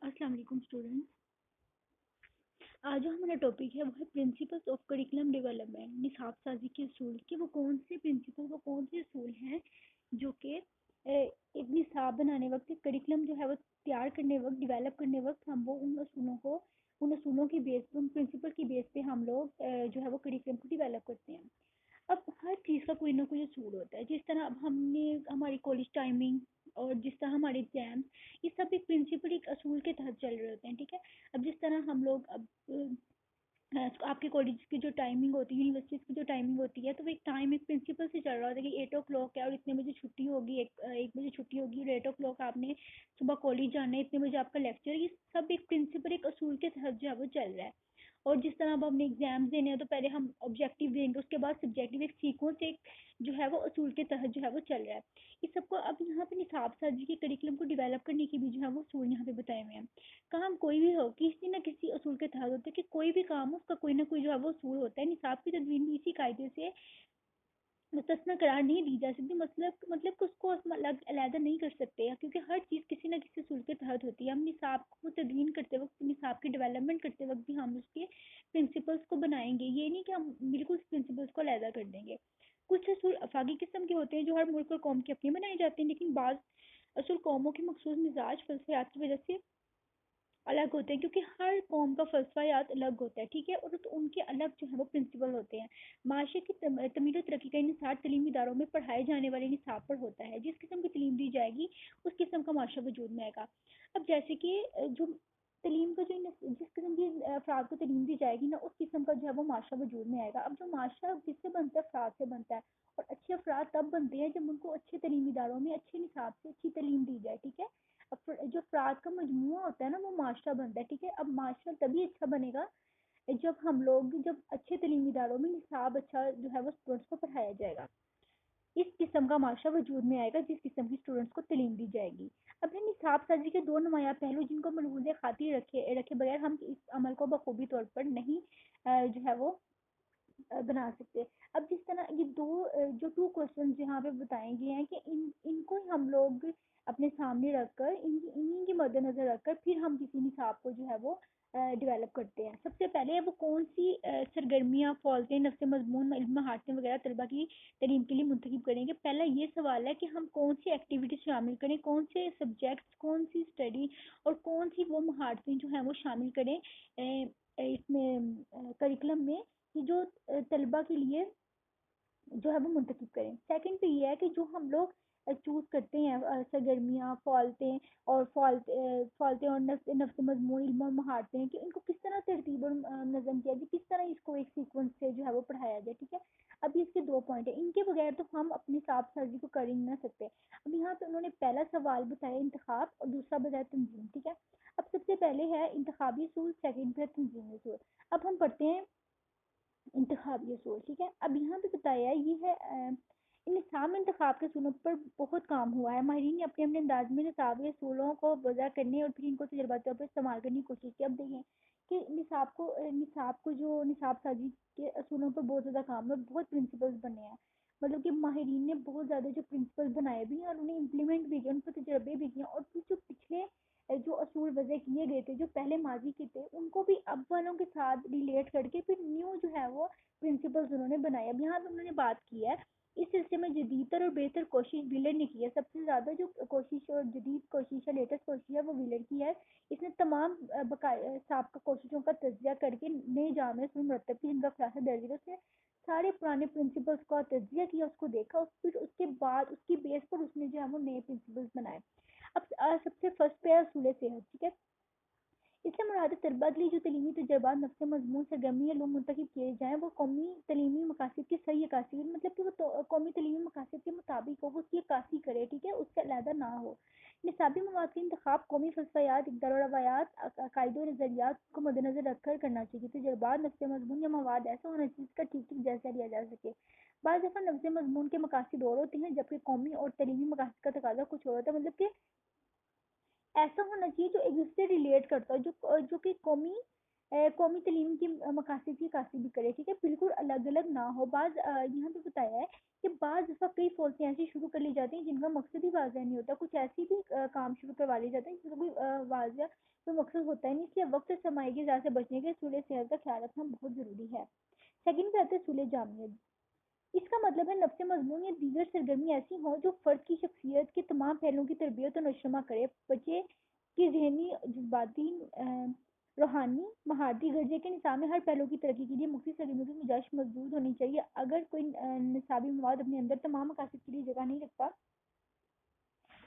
अस्सलाम वालेकुम स्टूडेंट्स। आज जो हमारा टॉपिक है वो है प्रिंसिपल्स ऑफ करिकुलम डेवलपमेंट, निसाब साजी के असूल कि वो कौन से प्रिंसिपल, वो कौन से असूल हैं जो कि एक निसाब बनाने वक्त, एक करिकुलम जो है वो तैयार करने वक्त, डेवलप करने वक्त हम वो उन असूलों की बेस पे, उन प्रिंसिपल की बेस पे हम लोग जो है वो करिकुलम को डेवलप करते हैं। अब हर चीज़ का कोई ना कोई असूल होता है। जिस तरह अब हमने हमारी कॉलेज टाइमिंग और जिस तरह हमारे एग्जाम, ये सब एक प्रिंसिपल, एक असूल के तहत चल रहे होते हैं, ठीक है। अब जिस तरह हम लोग अब आपके कॉलेज की जो टाइमिंग होती है, यूनिवर्सिटीज़ की जो टाइमिंग होती है, तो वो एक टाइम, एक प्रिंसिपल से चल रहा होता है कि 8 o'clock है और इतने बजे छुट्टी होगी, एक बजे छुट्टी होगी और 8 o'clock आपने सुबह कॉलेज जाना है, इतने बजे आपका लेक्चर। ये सब एक प्रिंसिपल, एक असूल के तहत जो है वो चल रहा है। और जिस तरह अब हमने एग्जाम्स देने हैं तो पहले हम ऑब्जेक्टिव देंगे, उसके बाद सब्जेक्टिव, एक सीक्वेंस, एक जो है वो असूल के तहत जो है वो चल रहा है। इस सबको अब यहाँ पे निसाब साजी के करिकुलम को डेवलप करने की भी जो है वो असूल यहाँ पे बताए हुए हैं। काम कोई भी हो, किसी न किसी असूल के तहत होता है, कि कोई भी काम हो उसका कोई ना कोई जो है वो असूल होता है। निसाब की तदवीन भी इसी कायदे से मुस्तस्ना करार नहीं दी जा सकती, मतलब कि उसको अलग अलहदा नहीं कर सकते, क्योंकि हर चीज़ किसी न किसी असूल के तहत होती है। हम निसाब को तदवीन करते वक्त, निसाब की डेवलपमेंट करते वक्त भी हम उसके प्रिंसिपल्स को बनाएंगे। ये नहीं कि हम बिल्कुल प्रिंसिपल्स को अलहदा कर देंगे। कुछ असूल अफाकी किस्म के होते हैं जो हर मुल्क और कौम के अपने बनाए जाते हैं, लेकिन बाज़ असूल कौमों के मखसूस मिजाज फलसफयात की वजह से अलग होते हैं, क्योंकि हर कौम का फ़लसफ़ा अलग होता है, ठीक है। और तो उनके अलग जो है वो प्रिंसिपल होते हैं। माशरे की तमीर और तरक्की का इंहिसार तलीमी इदारों में पढ़ाए जाने वाले निसाब पर होता है। जिस किस्म की तलीम दी जाएगी उस किस्म का माशरा वजूद में आएगा। अब जैसे कि जो तलीम का जो जिस किस्म की अफराद को तलीम दी जाएगी ना, उस किस्म का जो है वो माशरा वजूद में आएगा। अब जो माशरा किससे बनता है? अफराद से बनता है। और अच्छे अफराद तब बनते हैं जब उनको अच्छे तलीमी इदारों में अच्छे निसाब से अच्छी तलीम दी जाए, ठीक है। जो अफराद का मजमूआ होता है ना, वो माशरा बनता है, ठीक है। अब माशरा तभी अच्छा बनेगा जब अच्छे तलीमी इदारों में निसाब अच्छा जो है वो स्टूडेंट्स को पढ़ाया जाएगा। इस किस्म का माशरा वजूद में आएगा जिस किस्म की स्टूडेंट्स को तलीम दी जाएगी। अब है निसाब साजी के दो नुमाया पहलू जिनको मलहूज़ खातिर रखे बगैर हम इस अमल को बखूबी तौर पर नहीं जो है वो बना सकते। अब जिस तरह ये जो टू क्वेश्चन यहाँ पे बताए गए हैं कि इनको ही हम लोग अपने सामने रखकर, इन्हीं के मद्देनजर रखकर फिर हम किसी निसाब को जो है वो डेवलप करते हैं। सबसे पहले वो कौन सी सरगर्मियाँ, फॉल्टें, नफ्स मजमून, इल्म महारतें वगैरह तलबा की तलीम के लिए मुंतखब करेंगे। पहला ये सवाल है कि हम कौन सी एक्टिविटी शामिल करें, कौन से सब्जेक्ट्स, कौन सी स्टडी और कौन सी वो महारतें जो हैं वो शामिल करें इसमें करिकुलम में, कि जो तलबा के लिए जो है वो मुंतखब करें। सेकंड पे ये है कि जो हम लोग चूज़ करते हैं सरगर्मियाँ, फॉल्टें और नफ्स मजमून, इल्म और महारतें हैं, कि इनको किस तरह तरतीब और नज़म किया जाए, किस तरह इसको एक सीक्वेंस से जो है वो पढ़ाया जाए, ठीक है। अब इसके दो पॉइंट है, इनके बगैर तो हम अपनी साफ साजी को कर ही ना सकते। अब यहाँ पे उन्होंने पहला सवाल बताया इंतखाब और दूसरा बताया तंजीम, ठीक है। अब सबसे पहले है इंतखाबी असूल, सेकंड पे है तंजीमी असूल। अब हम पढ़ते हैं इंतखाबी असूल, ठीक है। अब यहाँ पे बताया ये है इन निसाब में इंतखाब के असूलों पर बहुत काम हुआ है। माहिरीन ने अपने अपने अंदाज में निसाब के असूलों को वज़ा करने और फिर इनको तजर्बाती तौर पर इस्तेमाल करने की कोशिश की। अब देखें कि निसाब साजी के असूलों पर बहुत ज़्यादा काम है, बहुत प्रिंसिपल्स बने हैं। मतलब कि माहिरीन ने बहुत ज़्यादा जो प्रिंसिपल्स बनाए भी हैं और उन्हें इम्प्लीमेंट भी किया, उन पर तजर्बे भी किए, और फिर जो पिछले जो असूल वज़ा किए गए थे, जो पहले माजी के थे, उनको भी अब वालों के साथ रिलेट करके फिर न्यू जो है वो प्रिंसिपल्स उन्होंने बनाए। अब यहाँ पे उन्होंने बात की है इस सिलसिले में जदीदतर और बेहतर कोशिश विलर ने की है। सबसे ज़्यादा जो कोशिश और जदीद कोशिश है, लेटेस्ट कोशिश है, वो विलर की है। इसने तमाम साबका कोशिशों का तजिया करके नए जामे उसमें मुरतब की, जिनका खुलासा दर्ज है। उसने सारे पुराने प्रिंसिपल्स का तजिया किया, उसको देखा, फिर उसके बाद उसकी बेस पर उसने जो है वो नए प्रिंसिपल्स बनाए। अब सबसे फर्स्ट पे है असूल सेहत, ठीक है। इससे मुराद तलबा के लिए जो तलीमी तजर्बात, नफ्स मजमून, सरगर्मी या लोग मुंतखब किए जाएँ, वो कौमी तलीमी मकासद की सही अक्कासी, मतलब कि वो कौमी तलीमी मकासद के मुताबिक हो, उसकी अक्कासी करे, ठीक है, उससे अलहदा ना हो। निसाबी मवाद का इंतखाब कौमी फलसफयात, इक़दार और रवायात, अकायद और नज़रियात को मद्देनज़र रखकर करना चाहिए। तजर्बात, नफ्स मजमून या मवाद ऐसा होना चाहिए जिसका ठीक ठीक जायज़ा लिया जा सके। बाज़ दफ़ा नफ्स मजमून के मकासद और होते हैं, जबकि कौमी और तलीमी मकासद का तकाजा कुछ और होता है। मतलब कि ऐसा होना चाहिए जो एक दूसरे से रिलेट करता है, जो कि कौमी قومی تعلیم کی مقاصد کی عکاسی بھی کرے، ٹھیک ہے، بالکل الگ الگ نہ ہو۔ بعض یہاں پہ بتایا ہے کہ بعض دفعہ کئی پالیسیاں ایسی شروع کر لی جاتی ہیں جن کا مقصد ہی واضح نہیں ہوتا، کچھ ایسی بھی کام شروع کروا لیے جاتے ہیں جن کا کوئی واضح کوئی مقصد ہوتا ہے نہیں، اس لیے وقت سرمایہ کی ضائع سے بچنے کے اصول صحت کا خیال رکھنا بہت ضروری ہے۔ سیکنڈ پہ آتے ہیں اصول جامعیت۔ اس کا مطلب ہے نفس مضمون یا دیگر سرگرمی ایسی ہوں جو فرد کی شخصیت کے تمام پہلوؤں کی تربیت اور نشوما کرے۔ بچے کی ذہنی، جذباتی، روحانی، مہارتی درجے کے نصاب میں ہر پہلو کی ترقی کے لیے مختلف سرگرمیوں کی گنجائش موجود ہونی چاہیے۔ اگر کوئی نصابی مواد اپنے اندر تمام مقاصد کے لیے جگہ نہیں رکھتا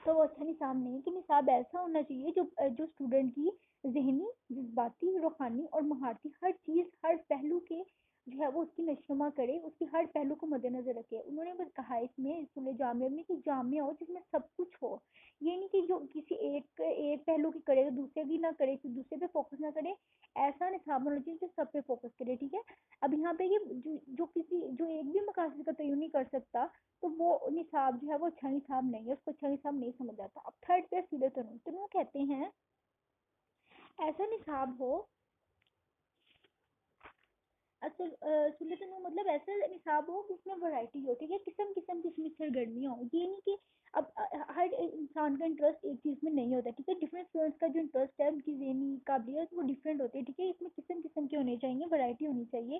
تو وہ اچھا نصاب نہیں ہے، کہ نصاب ایسا ہونا چاہیے جو اسٹوڈنٹ کی ذہنی، جذباتی، روحانی اور مہارتی ہر چیز، ہر پہلو کے جو ہے وہ اس کی نشوما کرے، اس کی ہر پہلو کو مد نظر رکھے۔ انہوں نے بس کہا اس میں اصول جامعہ میں کہ جامعہ ہو جس میں سب کچھ ہو، یہ نہیں کہ جو کسی ایک پہلو کی کرے دوسرے کی نہ کرے، دوسرے پہ فوکس نہ کرے، ایسا نصاب ہونا چاہیے جو سب پہ فوکس کرے، ٹھیک ہے۔ اب یہاں پہ یہ جو ایک بھی مقاصد کا تعین نہیں کر سکتا تو وہ نصاب جو ہے وہ اچھا نصاب نہیں ہے، اس کو اچھا نصاب نہیں سمجھ آتا۔ اب تھرڈ پہ سیدھے تنوع کہتے ہیں ایسا نصاب ہو، سلطن مطلب ایسا نصاب ہو جس میں ورائٹی ہو، ٹھیک ہے، قسم قسم کی اس میں سرگرمیاں ہوں، یہ نہیں کہ اب ہر انسان کا انٹرسٹ ایک چیز میں نہیں ہوتا، ٹھیک ہے، ڈفرینٹ اسٹوڈنٹس کا جو انٹرسٹ ہے، ان کی ذہنی قابلیت وہ ڈفرینٹ ہوتی ہے، ٹھیک ہے، اس میں قسم قسم کے ہونے چاہیے، ورائٹی ہونی چاہیے۔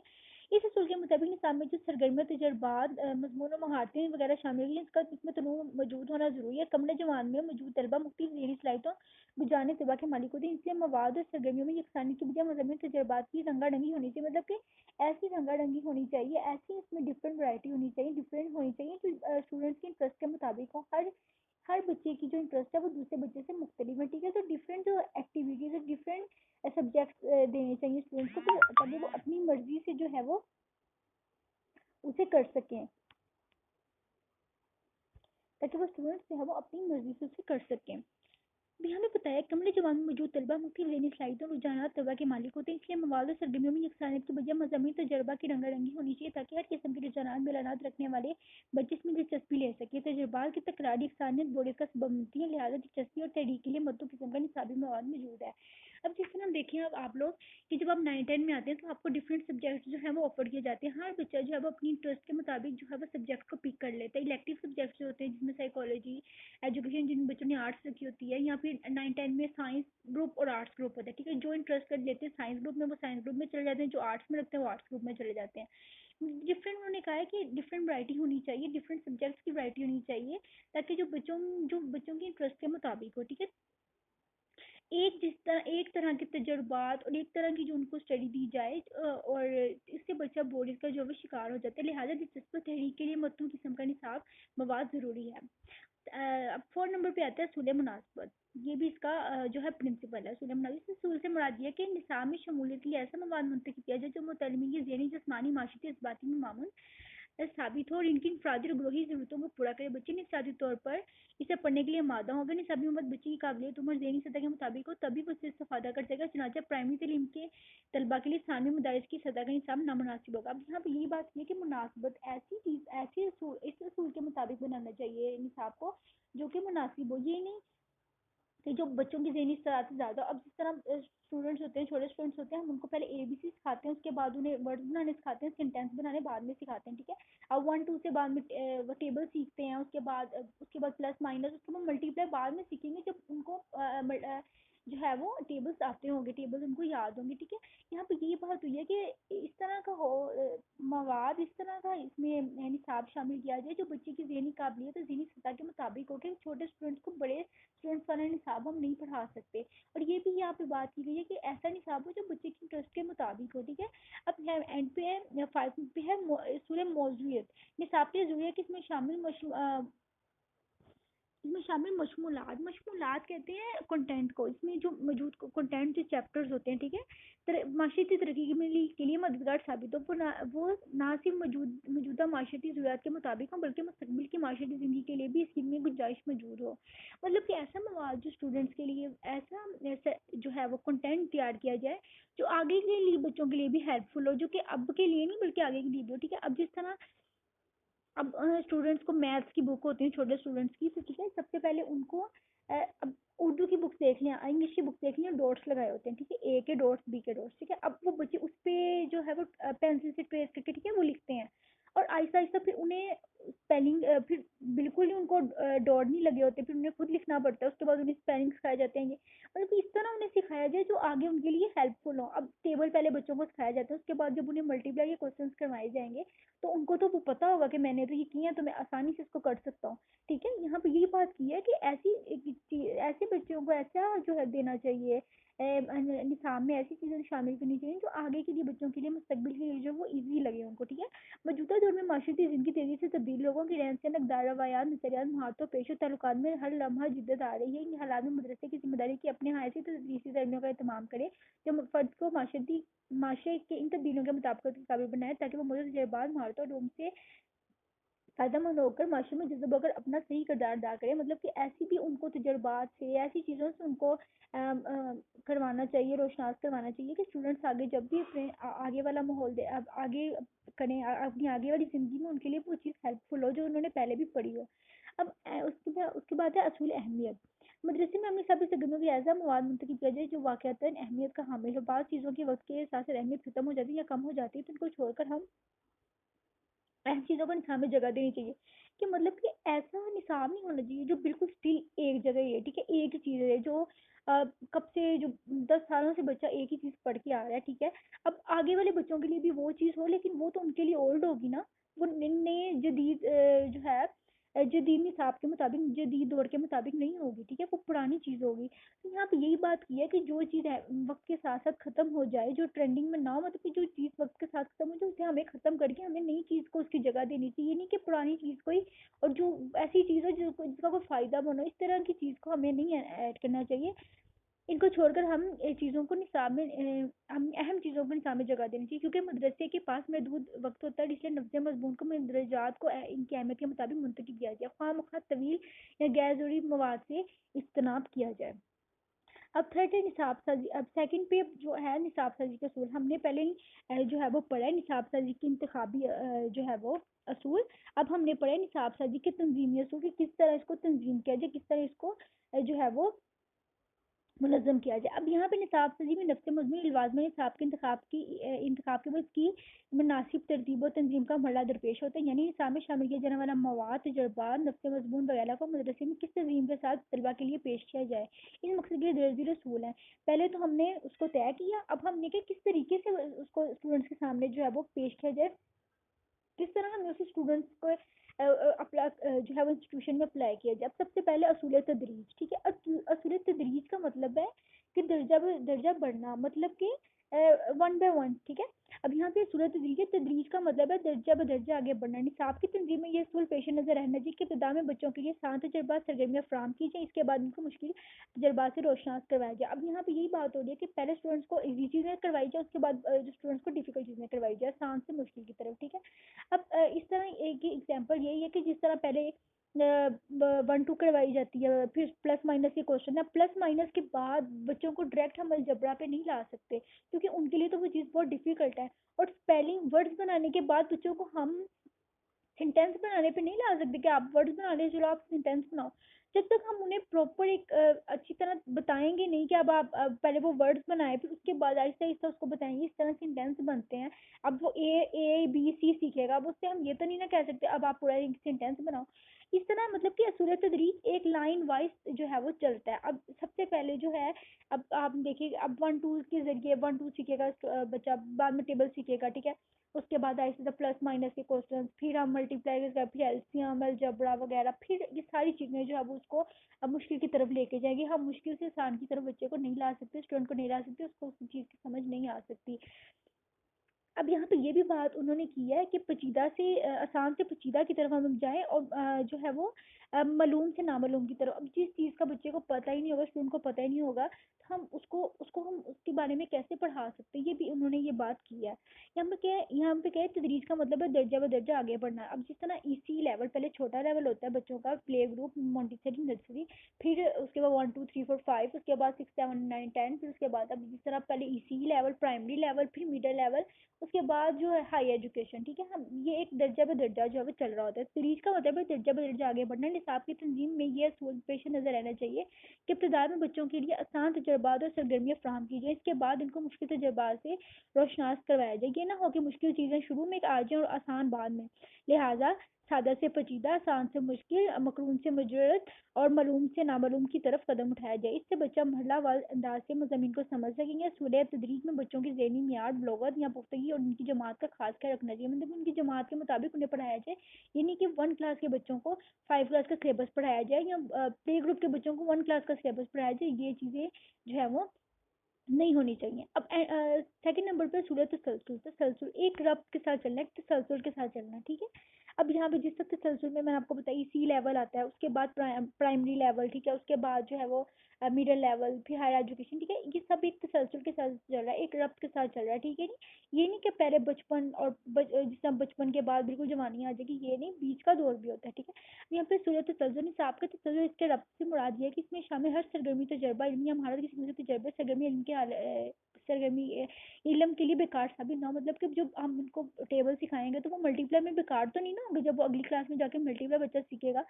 اس اصول کے مطابق نصاب میں جو سرگرمیاں، تجربات، مضمون و مہارتیں وغیرہ شامل ہیں، اس میں تنوع موجود ہونا ضروری ہے۔ کمرے جوان میں موجود طلبہ مختلف ذہنی صلاحیتوں گزارنے طلبہ کے مالک ہوتے ہیں، اس لیے مواد اور سرگرمیوں میں یکسانی کی بجائے مضمون تجربات کی رنگا رنگی ہونی چاہیے، مطلب کہ ایسی رنگا رنگی ہونی چاہیے، ایسی اس میں ڈفرینٹ ورائٹی ہونی چاہیے، ڈفرینٹ ہونی چاہیے جو اسٹوڈنٹس کے انٹرسٹ کے مطابق ہو۔ ہر بچے کی جو انٹرسٹ ہے وہ دوسرے بچے سے مختلف ہے، ٹھیک ہے، تو ڈفرینٹ جو ایکٹیویٹیز اور ڈفرینٹ سبجیکٹس دینے چاہیے اسٹوڈنٹس کو تاکہ وہ اپنی مرضی سے جو ہے وہ اسے کر سکیں، تاکہ وہ اسٹوڈنٹس جو ہے وہ اپنی مرضی سے اسے کر سکیں۔ بھی ہمیں پتہ ہے کمرے جوان میں موجود طلبہ مختلف ذہنی صلاحیتوں اور رجحانات طلبہ کے مالک ہوتے ہیں، اس لیے مواد اور سرگرمیوں میں یکسانیت کی بجائے مضامین تجربہ کی رنگا رنگی ہونی چاہیے تاکہ ہر قسم کے رجحانات میلانات رکھنے والے بچے اس میں دلچسپی لے سکے۔ تجربات کی تکراری یکسانیت بورڈ کا سبب بنتی ہے، لہٰذا دلچسپی اور تحریک کے لیے مدعو قسم کا نصابی مواد موجود ہے۔ اب جس طرح ہم دیکھیں اب آپ لوگ کہ جب آپ 9-10 میں آتے ہیں تو آپ کو ڈفرینٹ سبجیکٹ جو ہے وہ آفر کیے جاتے ہیں، ہر بچہ جو ہے وہ اپنی انٹرسٹ کے مطابق جو ہے وہ سبجیکٹ کو پک کر لیتا ہے۔ الیکٹیو سبجیکٹ جو ہوتے ہیں جس میں سائیکالوجی، ایجوکیشن، جن بچوں نے آرٹس رکھی ہوتی ہے، یا پھر 9-10 میں سائنس گروپ اور آرٹس گروپ ہوتا ہے، ٹھیک ہے، جو انٹرسٹ کر لیتے ہیں سائنس گروپ میں وہ سائنس گروپ میں چلے جاتے ہیں، جو آرٹس میں رکھتے ہیں وہ آرٹس گروپ میں چلے جاتے ہیں۔ ڈفرینٹ انہوں نے کہا ہے کہ ڈفرینٹ ورائٹی ہونی چاہیے، ڈفرینٹ سبجیکٹس کی ورائٹی ہونی چاہیے تاکہ جو بچوں کے انٹرسٹ کے مطابق ہو، ٹھیک ہے۔ ایک طرح کے تجربات اور ایک طرح کی جو ان کو اسٹڈی دی جائے اور اس سے بچہ بورڈ کا جو ہے شکار ہو جاتا ہے، لہٰذا دلچسپ تحریک کے لیے متنوع قسم کا نصاب مواد ضروری ہے۔ اب 4 نمبر پہ آتا ہے اصول مناسبت، یہ بھی اس کا جو ہے پرنسپل ہے۔ اصول مناسبت، اس اصول سے مراد یہ کہ نصاب میں شمولیت کے لیے ایسا مواد منتخب کیا جائے جو متعلمین کی ذہنی، جسمانی، معاشرتی، جذباتی میں معمول ثابت ہو اور ان کی انفرادی اور گروہی ضرورتوں کو پورا کرے۔ بچے نصابی طور پر اسے پڑھنے کے لیے مادہ ہو، اگر نصابی مواد بچے کی قابلیت، عمر، ذہنی سطح کے مطابق ہو تبھی وہ اس سے استفادہ کر سکے گا، چنانچہ پرائمری تعلیم کے طلبہ کے لیے ثانوی مدارس کی سطح کا نصاب نامناسب ہوگا۔ اب یہاں پہ یہی بات یہ کہ مناسبت ایسی چیز، ایسی اس اصول کے مطابق بنانا چاہیے نصاب کو جو کہ مناسب ہو، یہ نہیں کہ جو بچوں کی ذہنی صلاحیت سے زیادہ۔ اب جس طرح اسٹوڈنٹس ہوتے ہیں، چھوٹے اسٹوڈنٹس ہوتے ہیں، ہم ان کو پہلے اے بی سی سکھاتے ہیں، اس کے بعد انہیں ورڈ بنانے سکھاتے ہیں، سینٹینس بنانے بعد میں سکھاتے ہیں، ٹھیک ہے۔ اب 1-2 سے بعد میں وہ ٹیبل سیکھتے ہیں، اس کے بعد پلس مائنس، اس کے بعد ملٹی پلائی بعد میں سیکھیں گے جب ان کو جو ہے وہ ٹیبلس آتے ہوں گے، ٹیبلس ان کو یاد ہوں گے، ٹھیک ہے۔ یہاں پہ یہی بات ہوئی ہے کہ اس طرح کا ہو مواد، اس طرح کا اس میں نصاب شامل کیا جائے جو بچے کی ذہنی قابلیت اور ذہنی سطح کے مطابق ہو، کہ چھوٹے اسٹوڈنٹس کو بڑے اسٹوڈنٹس والا نصاب ہم نہیں پڑھا سکتے۔ اور یہ بھی یہاں پہ بات کی گئی ہے کہ ایسا نصاب ہو جو بچے کی انٹرسٹ کے مطابق ہو، ٹھیک ہے۔ اب اینڈ پہ ہے 5 پہ ہے اصول موضوعیت، نصاب کے ضروری ہے کہ اس میں شامل مشمولات کہتے ہیں کنٹینٹ کو، اس میں جو موجود کنٹینٹ جو چیپٹرز ہوتے ہیں، ٹھیک ہے، معاشرتی ترقی کے لیے مددگار ثابت ہو، وہ نہ صرف موجودہ معاشرتی ضروریات کے مطابق ہوں بلکہ مستقبل کی معاشرتی زندگی کے لیے بھی اس میں گنجائش موجود ہو۔ مطلب کہ ایسا مواد جو اسٹوڈنٹس کے لیے ایسا جو ہے وہ کنٹینٹ تیار کیا جائے جو آگے کے لیے بچوں کے لیے بھی ہیلپ فل ہو، جو کہ اب کے لیے نہیں بلکہ آگے کے لیے بھی ہو، ٹھیک ہے۔ اب جس طرح अब स्टूडेंट्स को मैथ्स की बुक होती है छोटे स्टूडेंट्स की, तो ठीक है, सबसे पहले उनको अब उर्दू की बुक्स देख लिया, इंग्लिश की बुक्स देख लिया, डॉट्स लगाए होते हैं, ठीक है, ए के डॉट्स, बी के डॉट्स, ठीक है, अब वो बच्चे उस पे जो है वो पेंसिल से ट्रेस करके, ठीक है, वो लिखते हैं, और आहिस्ता आहिस्ता फिर उन्हें स्पेलिंग, फिर बिल्कुल ही उनको डॉट नहीं लगे होते, फिर उन्हें खुद लिखना पड़ता है, उसके बाद उन्हें स्पेलिंग सिखाए जाते हैं, ये मतलब इस तरह उन्हें सिखाया जाए जो आगे उनके लिए हेल्पफुल हो। अब टेबल पहले बच्चों को सिखाया जाता है, उसके बाद जब उन्हें मल्टीप्लाई के क्वेश्चन करवाए जाएंगे तो उनको तो वो पता होगा कि मैंने तो ये किया, तो मैं आसानी से इसको कर सकता हूँ, ठीक है। यहाँ पे यही बात की है कि ऐसे बच्चों को ऐसा जो है देना चाहिए, निसाब में ऐसी चीज़ें शामिल करनी चाहिए जो आगे के लिए, बच्चों के लिए, मुस्तकबिल के लिए जो वो ईजी लगे उनको, ठीक है। मौजूदा दौर में माशरती ज़िंदगी तेज़ी से तब्दील, लोगों की रहन सहन, अक़दार, रवायात, नज़रियात, महारतों, पेशो ताल्लुकात में हर लम्हा जिद्दत आ रही है। इन हालात में मदरसे की जिम्मेदारी की अपने यहाँ ऐसी तदरीसी सरगर्मियों का एहतमाम करे जो फ़र्द को माशरे के इन तब्दीलियों के मुताबिक के काबिल बनाए, ताकि वो मौजूदा तजुर्बात, महारतों और उलूम से फ़ायदेमंद होकर माशरे में जज़्ब होकर अपना सही किरदार अदा करें। मतलब कि ऐसी भी उनको तजुर्बात से, ऐसी चीज़ों से उनको करवाना चाहिए, रोशनास करवाना चाहिए कि स्टूडेंट्स आगे जब भी अपने आगे वाला माहौल दे, अब आगे करें, अपनी आगे वाली ज़िंदगी में उनके लिए वो चीज़ हेल्पफुल हो जो उन्होंने पहले भी पढ़ी हो। अब उसके बाद है असूल अहमियत। मदरसे में अपनी सभी सरगर्मियों की ऐसा मवाद मुंतखब किया जाए जो वाक़यातन अहमियत का हामिल हो। बाज़ चीज़ों की वक्त के साथ साथ अहमियत खत्म हो जाती है या कम हो जाती है, तो उनको छोड़कर हम ऐसी चीज़ों को निसाब में जगह देनी चाहिए, कि मतलब कि ऐसा निसाब नहीं होना चाहिए जो बिल्कुल स्टिल एक जगह ही है, ठीक है, एक ही चीज़ है जो कब से जो 10 सालों से बच्चा एक ही चीज़ पढ़ के आ रहा है, ठीक है। अब आगे वाले बच्चों के लिए भी वो चीज़ हो, लेकिन वो तो उनके लिए ओल्ड होगी ना, वो नए जदीद जो है जदीद निसाब के मुताबिक, जदीद दौर के मुताबिक नहीं होगी, ठीक है, वो पुरानी चीज़ होगी। तो यहाँ पे यही बात की है कि जो चीज़ है वक्त के साथ साथ ख़त्म हो जाए, जो ट्रेंडिंग में ना हो, मतलब कि जो चीज़ वक्त के साथ ख़त्म हो जाए उसे हमें ख़त्म करके हमें नई चीज़ को उसकी जगह देनी चाहिए, नहीं कि पुरानी चीज़ कोई, और जो ऐसी चीज़ हो जिसका कोई फ़ायदा बनो, इस तरह की चीज़ को हमें नहीं ऐड करना चाहिए। इनको छोड़कर हम चीज़ों को निसाब में हम अहम चीज़ों को निसाब में जगह देनी चाहिए, क्योंकि मदरसे के पास महदूद वक्त होता है, इसलिए नफ्ज़ मज़मून को मंदरजात को इनकी अहमियत के मुताबिक मुंतखब किया जाए, ख्वाह तवील या गैर ज़रूरी मवाद से इज्तनाब किया जाए। अब थर्ड है निसाब साजी। अब सेकंड पे जो है निसाब साजी का असूल, हमने पहले ही जो है वो पढ़ा है निसाब साजी की इंतखाबी जो है वो असूल। अब हमने पढ़ा है निसाब साजी के तंजीमी असूल, कि किस तरह इसको तंजीम किया जाए, किस तरह इसको जो है वो मुनज़्ज़म किया जाए। अब यहाँ पे निसाब साजी में नफ्स मज़मून लवाज़िम निसाब के इंतखाब के बाद इसकी मुनासिब तरतीब और तंजीम का मरहला दरपेश होता है, यानी निसाब में शामिल किया जाने वाला मवाद, तजुर्बात, नफ्स मज़मून वगैरह को मदरसे में किस तंजीम के साथ तलबा के लिए पेश किया जाए। इन मकसद के लिए दर्ज रसूल हैं। पहले तो हमने उसको तय किया, अब हमने कि किस तरीके से उसको स्टूडेंट्स के सामने जो है वो पेश किया जाए, किस तरह हमें उसे स्टूडेंट्स को अपना जो है वो इंस्टीट्यूशन में अप्लाई किया जाए। अब सबसे पहले असूल तदरीज, ठीक है। असूल तदरीज का मतलब है कि दर्जा दर्जा बढ़ना, मतलब कि वन बाय वन, ठीक है। अब यहाँ पे सूरत तदरीज, तदरीज का मतलब है दर्जा ब दर्जा आगे बढ़ना। निसाब की तंजीम में ये असूल पेश नजर रहना चाहिए कि इब्तिदा में बच्चों के लिए आसान तजर्बा सरगर्मियाँ फराहम की जाए, इसके बाद उनको मुश्किल तजर्बा से रोशनास करवाया जाए। अब यहाँ पे यही बात हो रही है कि पहले स्टूडेंट्स को इजी चीज़ें करवाई जाए, उसके बाद जो स्टूडेंट्स को डिफिकल्ट चीज़ें करवाई जाए, आसान से मुश्किल की तरफ, ठीक है। अब इस तरह एक एग्जांपल यही है कि जिस तरह पहले 1 2 करवाई जाती है, फिर प्लस माइनस के क्वेश्चन है, प्लस माइनस के बाद बच्चों को डायरेक्ट हम अलजबरा पे नहीं ला सकते, क्योंकि उनके लिए तो वो चीज़ बहुत डिफिकल्ट है। और स्पेलिंग वर्ड्स बनाने के बाद बच्चों को हम सेंटेंस बनाने पे नहीं ला सकते कि आप वर्ड्स बना ले, चलो आप सेंटेंस बनाओ। जब तक हम उन्हें प्रॉपर एक अच्छी तरह बताएंगे नहीं कि अब आप पहले वो वर्ड्स बनाए, फिर उसके बाद आहिस्ता आहिस्ता उसको बताएंगे इस तरह सेंटेंस बनते हैं। अब वो ए बी सी सीखेगा, अब उससे हम ये तो नहीं ना कह सकते अब आप पूरा एक सेंटेंस बनाओ। इस तरह मतलब कि असूल तदरीज एक लाइन वाइज जो है वो चलता है। अब सबसे पहले जो है, अब आप देखिए, अब 1 2 के जरिए 1 2 सीखेगा बच्चा, बाद में टेबल सीखेगा, ठीक है। उसके बाद आहिस्ता से प्लस माइनस के क्वेश्चन, फिर हम मल्टीप्लाई का, फिर एलसीएम अलजबरा वगैरह, फिर ये सारी चीज़ें जो है वो उसको अब मुश्किल की तरफ लेके जाएगी। हम मुश्किल से आसान की तरफ बच्चे को नहीं ला सकते, स्टूडेंट को नहीं ला सकते, उसको उस चीज़ की समझ नहीं आ सकती। अब यहाँ पे ये भी बात उन्होंने की है कि पेचीदा से आसान से पेचीदा की तरफ हम जाएं, और जो है वो मालूम से नामालूम की तरफ। अब जिस चीज़ का बच्चे को पता ही नहीं होगा, स्टूडेंट को पता ही नहीं होगा, तो हम उसको उसको हम उसके बारे में कैसे पढ़ा सकते हैं, ये भी उन्होंने ये बात की है। यहाँ पे क्या है तदरीज का मतलब है दर्जा ब दर्जा आगे बढ़ना। अब जिस तरह इसी लेवल, पहले छोटा लेवल होता है बच्चों का, प्ले ग्रुप, मोंटेसरी, नर्सरी, پھر اس کے بعد 1 2 3 4 5، اس کے بعد 6 7 9 10، پھر اس کے بعد اب جس طرح پہلے ای لیول، پرائمری لیول، پھر میڈل لیول، اس کے بعد جو ہے ہائی ایجوکیشن. ٹھیک ہے، ہم یہ ایک درجہ بہ درجہ جو ہے چل رہا ہوتا ہے. تدریج کا مطلب ہے درجہ بہ درجہ آگے بڑھنا. نصاب کی تنظیم میں یہ اصول پیش نظر رہنا چاہیے کہ ابتدا میں بچوں کے لیے آسان تجربات اور سرگرمیاں فراہم کی جائیں، اس کے بعد ان کو مشکل تجربات سے روشناس کروایا جائے. یہ نہ ہو کہ مشکل چیزیں شروع میں آ جائیں اور آسان بعد میں. لہٰذا سادہ سے پیچیدہ، آسان سے مشکل، مقرون سے مجرد اور معلوم سے نامعلوم کی طرف قدم اٹھایا جائے. اس سے بچہ مرحلہ وار انداز سے مضامین کو سمجھ سکیں گے. اصول تدریج میں بچوں کی ذہنی معیار، بلوغت یا پختگی اور ان کی جماعت کا خاص خیال رکھنا چاہیے. مطلب ان کی جماعت کے مطابق انہیں پڑھایا جائے، یعنی کہ 1 کلاس کے بچوں کو 5 کلاس کا سلیبس پڑھایا جائے، یا پلے گروپ کے بچوں کو 1 کلاس کا سلیبس پڑھایا جائے. یہ چیزیں جو ہے وہ نہیں ہونی چاہیے. اب سیکنڈ نمبر پہ صورت تسلسل. تسلسل ایک ربط کے ساتھ چلنا ہے، تسلسل کے ساتھ چلنا ہے. ٹھیک ہے، اب یہاں پہ جس تک تسلسل میں نے آپ کو بتائی سی لیول آتا ہے، اس کے بعد پرائمری لیول، ٹھیک ہے، اس کے بعد جو ہے وہ میڈل لیول، پھر ہائر ایجوکیشن. ٹھیک ہے، یہ سب ایک تسلسل کے ساتھ چل رہا ہے، ایک ربط کے ساتھ چل رہا ہے. ٹھیک ہے یہ نہیں کہ پہلے بچپن اور جس طرح بچپن کے بعد بالکل جوانی آ جائے گی، یہ نہیں، بیچ کا دور بھی ہوتا ہے. ٹھیک ہے، یہاں پہ صورت تسلسل نصاب کا تسلسل اس کے ربط سے مراد یہ ہے کہ اس میں شامل ہر سرگرمی تجربہ علم یا مہارت کسی سے تجربے سرگرمی علم کے سرگرمی علم کے لیے بیکار ثابت نہ ہو. مطلب کہ جب ہم ان کو ٹیبل سکھائیں گے تو وہ ملٹی پلائی میں بیکار تو نہیں نا ہوگا. جب وہ اگلی کلاس میں جا کے ملٹی پلائی بچہ سیکھے گا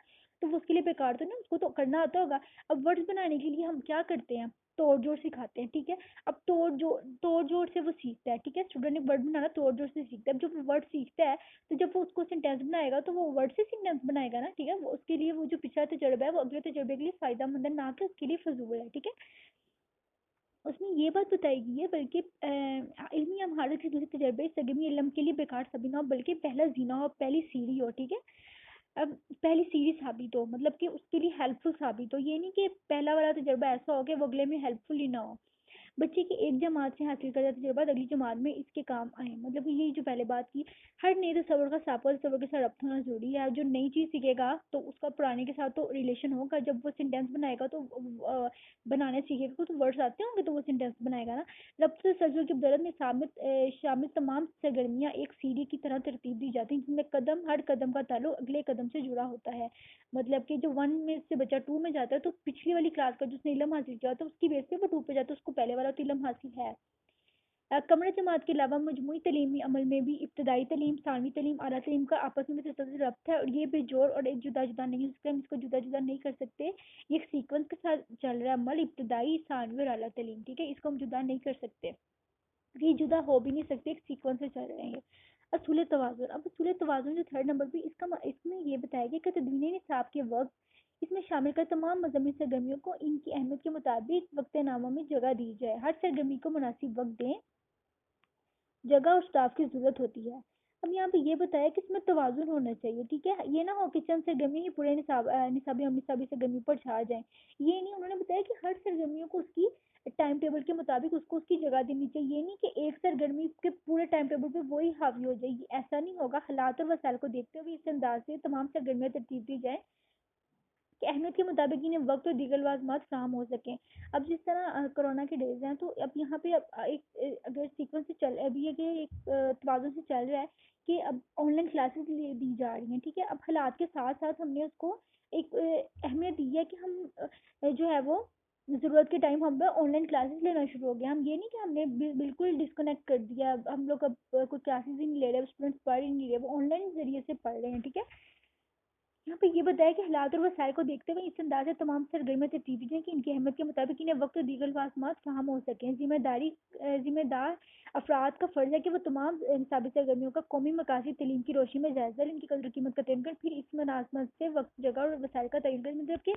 تو وہ اس کے لیے بیکار تو نہیں، اس کو تو کرنا آتا ہوگا. اب ورڈز بنانے کے لیے ہم کیا کرتے ہیں، توڑ جوڑ سکھاتے ہیں. ٹھیک ہے، اب توڑ جوڑ سے وہ سیکھتا ہے. ٹھیک ہے، اسٹوڈنٹ نے ورڈ بنانا توڑ جوڑ سے سیکھتا ہے. اب جب وہ ورڈ سیکھتا ہے تو جب وہ اس کو سینٹینس بنائے گا تو وہ ورڈ سے سینٹینس بنائے گا نا. ٹھیک ہے، وہ اس کے لیے وہ جو پچھلا تجربہ ہے وہ اگلے تجربے کے لیے فائدہ مند ہے، نہ کہ اس کے لیے فضول ہے. ٹھیک ہے، اس میں یہ بات بتائی گئی ہے بلکہ علمی یا مہارت کے دوسرے تجربے سرگرمی علم کے لیے بیکار ثابت نہ ہو، بلکہ پہلا زینہ ہو، پہلی سیڑھی ہو. ٹھیک ہے، اب پہلی سیڑھی ثابت ہو، مطلب کہ اس کے لیے ہیلپ فل ثابت ہو. یہ نہیں کہ پہلا والا تجربہ ایسا ہو کہ وہ اگلے میں ہیلپ فل ہی نہ ہو. بچے کی ایک جماعت سے حاصل کردہ تجربات اگلی جماعت میں اس کے کام آئیں. مطلب کہ یہی جو پہلے بات کی، ہر نئے تصور کا سابقہ تصور کے ساتھ ربط ہونا ضروری ہے. جو نئی چیز سیکھے گا تو اس کا پرانے کے ساتھ تو ریلیشن ہوگا. جب وہ سینٹینس بنائے گا تو بنانے سیکھے گا تو ورڈز آتے ہوں گے تو وہ سینٹینس بنائے گا نا. ربط تسلسل کی بدولت میں شامل تمام سرگرمیاں ایک سیڑھی کی طرح ترتیب دی جاتی ہیں، جن میں ہر قدم کا تعلق اگلے قدم سے جڑا ہوتا ہے. مطلب کہ جو 1 میں سے بچہ 2 میں جاتا ہے تو پچھلی والی کلاس کا جس نے علم حاصل کیا تو اس کی بیس پہ وہ 2 پہ جاتا ہے، اس کو پہلے والا تو علم حاصل ہے. کمرہ جماعت کے علاوہ مجموعی تعلیمی عمل میں بھی ابتدائی تعلیم، ثانوی تعلیم، اعلیٰ تعلیم کا آپس میں متسلسل ربط ہے، اور یہ بے جوڑ اور ایک جدا جدا نہیں ہو سکتا. ہم اس کو جدا جدا نہیں کر سکتے، یہ ایک سیکوینس کے ساتھ چل رہا ہے عمل، ابتدائی، ثانوی اور اعلیٰ تعلیم. ٹھیک ہے، اس کو ہم جدا نہیں کر سکتے، یہ جدا ہو بھی نہیں سکتے، ایک سیکوینس سے چل رہے ہیں. اصول توازن. اب اصول توازن جو 3rd نمبر پہ اس میں یہ بتایا گیا کہ تدوین نصاب کے وقت اس میں شامل کر تمام مضمون سرگرمیوں کو ان کی اہمیت کے مطابق وقت نامہ میں جگہ دی جائے. ہر سرگرمی کو مناسب وقت دیں، جگہ اور سٹاف کی ضرورت ہوتی ہے. اب یہاں پہ یہ بتایا کہ اس میں توازن ہونا چاہیے. ٹھیک ہے، یہ نہ ہو کہ چند سرگرمی ہی پورے نصابی سرگرمی پر چھا جائیں. یہ نہیں، انہوں نے بتایا کہ ہر سرگرمیوں کو اس کی ٹائم ٹیبل کے مطابق اس کو اس کی جگہ دینی چاہیے. یہ نہیں کہ ایک سرگرمی کے پورے ٹائم ٹیبل پہ وہی حاوی ہو جائے گی، ایسا نہیں ہوگا. حالات اور وسائل کو دیکھتے ہوئے اس انداز سے تمام سرگرمیاں ترتیب دی جائیں کہ اہمیت کے مطابق انہیں وقت اور دیگر لازمات فراہم ہو سکیں. اب جس طرح کرونا کے ڈیز ہیں تو اب یہاں پہ ایک اگر سیکوینس سے چل ابھی ایک توازن سے چل رہا ہے کہ اب آن لائن کلاسز دی جا رہی ہیں. ٹھیک ہے، اب حالات کے ساتھ ساتھ ہم نے اس کو ایک اہمیت دی ہے کہ ہم جو ہے وہ ضرورت کے ٹائم ہم آن لائن کلاسز لینا شروع ہو گیا. ہم یہ نہیں کہ ہم نے بالکل ڈسکنیکٹ کر دیا، ہم لوگ اب کوئی کلاسز ہی نہیں لے رہے، اسٹوڈنٹس پڑھ ہی نہیں رہے، وہ آن لائن ذریعے سے پڑھ رہے ہیں. ٹھیک ہے، یہاں پہ یہ بتایا کہ حالات اور وسائل کو دیکھتے ہوئے اس انداز سے تمام سرگرمیاں ترتیب دیں کہ ان کی اہمیت کے مطابق انہیں وقت اور دیگر لازمات فراہم ہو سکیں. ذمہ دار افراد کا فرض ہے کہ وہ تمام نصابی سرگرمیوں کا قومی مقاصد تعلیم کی روشنی میں جائزہ لیں، ان کی قدر و قیمت کا تعین کریں، پھر اس مناسبت سے وقت، جگہ اور وسائل کا تعین کریں. مطلب کہ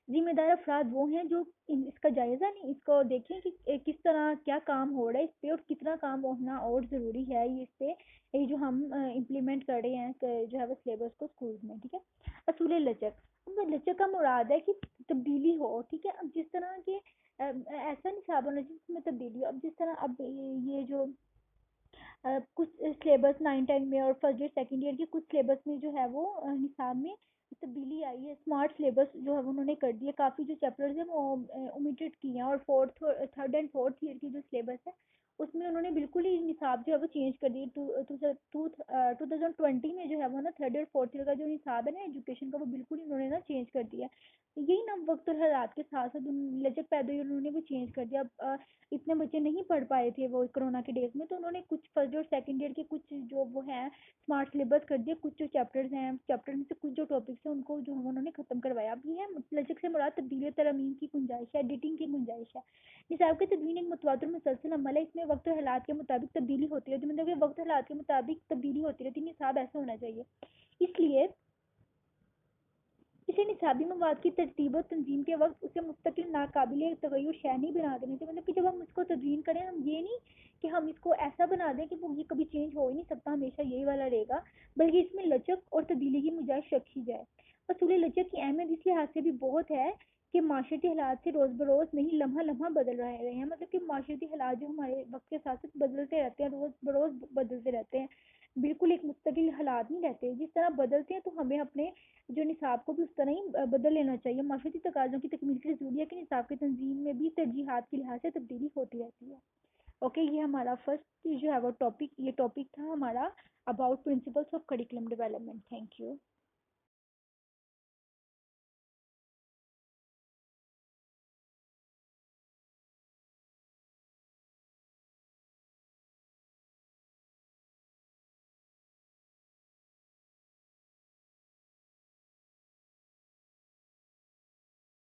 ذمہ دار افراد وہ ہیں جو اس کا جائزہ لیں، اس کو دیکھیں کہ کس طرح کیا کام ہو رہا ہے اس پہ اور کتنا کام ہونا اور ضروری ہے اس پہ، یہ جو ہم امپلیمنٹ کر رہے ہیں جو ہے وہ سلیبس کو اسکول میں. ٹھیک ہے، اصول لچک. لچک کا مراد ہے کہ تبدیلی ہو. ٹھیک ہے، اب جس طرح کہ ایسا نصاب ہونا چاہیے جس میں تبدیلی ہو. اب جس طرح اب یہ جو کچھ سلیبس 9 10 میں اور فرسٹ ایئر سیکنڈ ایئر کے کچھ سلیبس میں جو ہے وہ نصاب میں تبدیلی آئی ہے. اسمارٹ سلیبس جو ہے انہوں نے کر دیا، کافی جو چیپٹرز ہیں وہ اومیٹڈ کیے ہیں، اور 3rd اینڈ 4th ایئر کی جو سلیبس ہے اس میں انہوں نے بالکل ہی نصاب جو ہے وہ چینج کر دیے. 2020 میں جو ہے وہ نا 3rd اور 4th ایئر کا جو نصاب ہے نا ایجوکیشن کا وہ بالکل ہی انہوں نے نا چینج کر دیا. یہی हालात के साथ साथ लचक पैदा हुई, उन्होंने भी चेंज कर दिया। अब इतने बच्चे नहीं पढ़ पाए थे वो कोरोना के डेज में, तो उन्होंने कुछ फर्स्ट और सेकंड ईयर के कुछ जो वो है स्मार्ट सिलेबस कर दिया, कुछ जो चैप्टर्स हैं चैप्टर में से कुछ जो टॉपिक्स हैं उनको जो उन्होंने खत्म करवाया। अब ये है लचक से मुराद तब्दीली तरमीम की गुंजाइश है, एडिटिंग की गुंजाइश है। निसाब की तदवीन एक मुतवातिर मुसलसल अमल है, इसमें वक्त और हालात के मुताबिक तब्दीली होती रहती है, मतलब कि वक्त हालात के मुताबिक तब्दीली होती रहती है। निसाब ऐसा होना चाहिए, इसलिए इसे निसाबी मवाद की तरतीब और तंजीम के वक्त उसे मुस्तकिल नाकाबिल तगय्युर शय नहीं बना देना चाहिए। मतलब कि जब हम इसको तदवीन करें, हम ये नहीं कि हम इसको ऐसा बना दें कि वो ये कभी चेंज हो ही नहीं सकता, हमेशा यही वाला रहेगा, बल्कि इसमें लचक और तब्दीली की गुंजाइश रखी जाए। असूल लचक की अहमियत इस लिहाज से भी बहुत है कि माशरती हालात से रोज़ बरोज़ नहीं लम्हा लम्हा बदल रहे हैं। मतलब कि माशरती हालात जो हमारे वक्त के साथ साथ बदलते रहते हैं, रोज़ बरोज़ बदलते रहते हैं, बिल्कुल एक मुस्तकिल हालात नहीं रहते। जिस तरह बदलते हैं तो हमें अपने जो निसाब को भी उस तरह ही बदल लेना चाहिए। माशरती तकाज़ों की तकमील के लिए ज़रूरी है कि निसाब की तंजीम में भी तरजीहात के लिहाज से तब्दीली होती रहती है। ओके, ये हमारा फर्स्ट जो है वो टॉपिक, ये टॉपिक था हमारा about principles of curriculum development. Thank you.